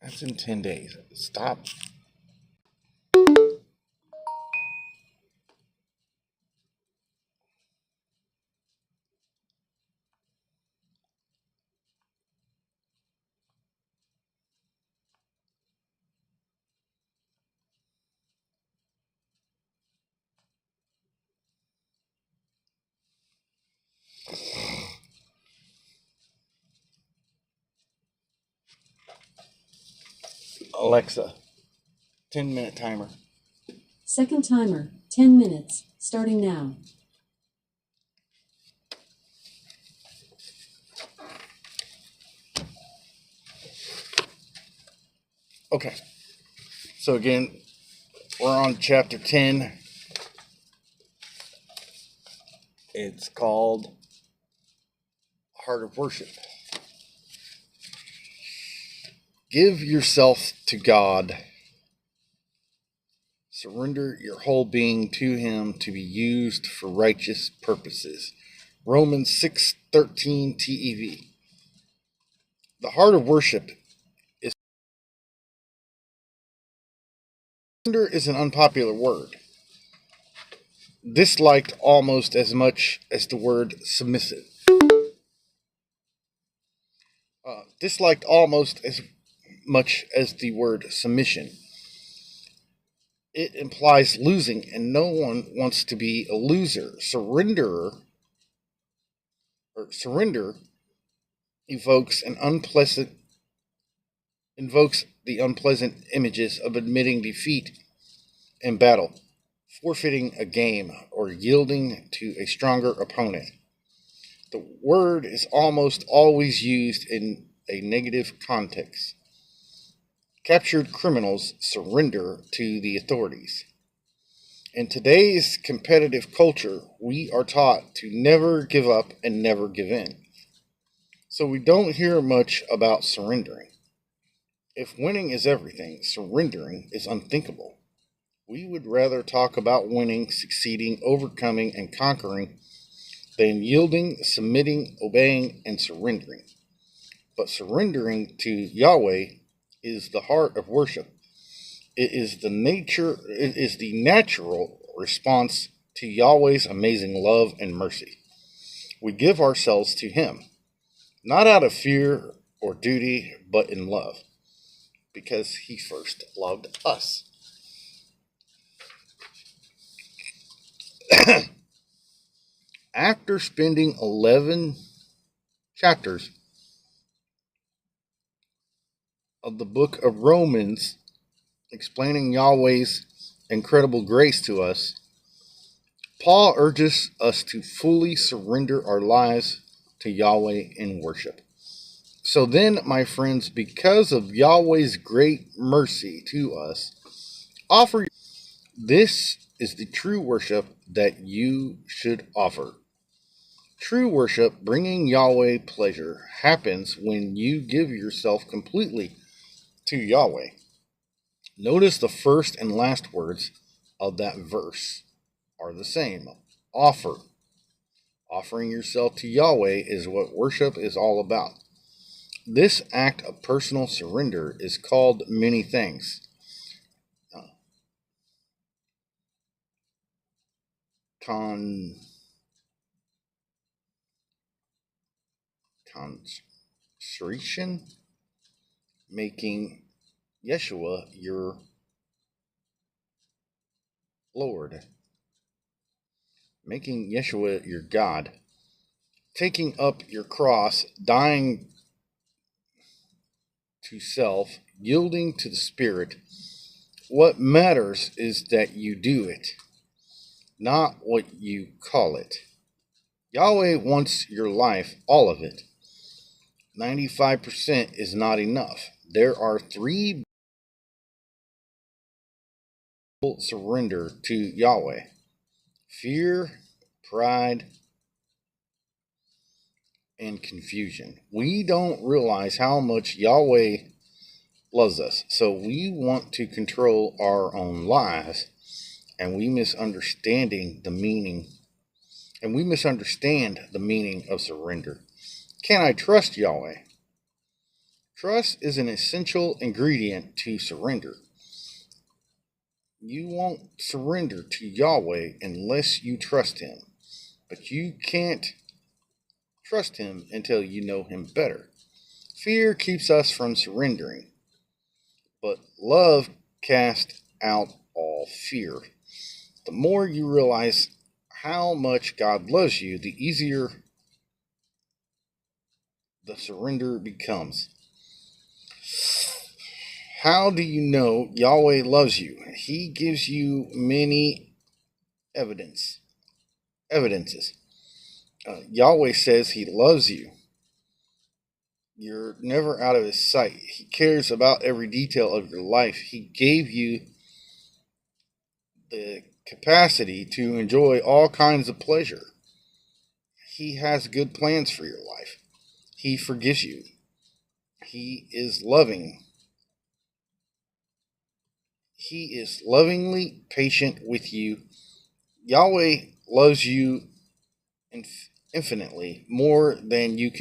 That's in 10 days. Stop. Alexa, 10-minute timer. Second timer, 10 minutes, starting now. Okay. So again, we're on chapter 10. It's called Heart of Worship. Give yourself to God. Surrender your whole being to Him to be used for righteous purposes. Romans 6:13 TEV. The heart of worship is surrender is an unpopular word, disliked almost as much as the word submissive. Disliked almost as much as the word submission. It implies losing, and no one wants to be a loser. Surrender evokes the unpleasant images of admitting defeat in battle, forfeiting a game, or yielding to a stronger opponent. The word is almost always used in a negative context. Captured criminals surrender to the authorities. In today's competitive culture, we are taught to never give up and never give in. So we don't hear much about surrendering. If winning is everything, surrendering is unthinkable. We would rather talk about winning, succeeding, overcoming, and conquering than yielding, submitting, obeying, and surrendering. But surrendering to Yahweh is the heart of worship. It is the natural response to Yahweh's amazing love and mercy. We give ourselves to Him, not out of fear or duty, but in love, because He first loved us. After spending 11 chapters of the book of Romans explaining Yahweh's incredible grace to us, Paul urges us to fully surrender our lives to Yahweh in worship. So then, my friends, because of Yahweh's great mercy to us, this is the true worship that you should offer. True worship, bringing Yahweh pleasure, happens when you give yourself completely to Yahweh. Notice the first and last words of that verse are the same. Offer. Offering yourself to Yahweh is what worship is all about. This act of personal surrender is called many things. Consecration, making Yeshua your Lord, making Yeshua your God, taking up your cross, dying to self, yielding to the Spirit. What matters is that you do it, not what you call it. Yahweh wants your life, all of it. 95% is not enough. There are 3 surrender to Yahweh: fear, pride, and confusion. We don't realize how much Yahweh loves us, so we want to control our own lives, and we misunderstand the meaning of surrender. Can I trust Yahweh? Trust is an essential ingredient to surrender. You won't surrender to Yahweh unless you trust Him. But you can't trust Him until you know Him better. Fear keeps us from surrendering, but love casts out all fear. The more you realize how much God loves you, the easier the surrender becomes. How do you know Yahweh loves you? He gives you many evidences. Yahweh says He loves you. You're never out of His sight. He cares about every detail of your life. He gave you the capacity to enjoy all kinds of pleasure. He has good plans for your life. He forgives you. He is loving. He is lovingly patient with you. Yahweh loves you infinitely more than you can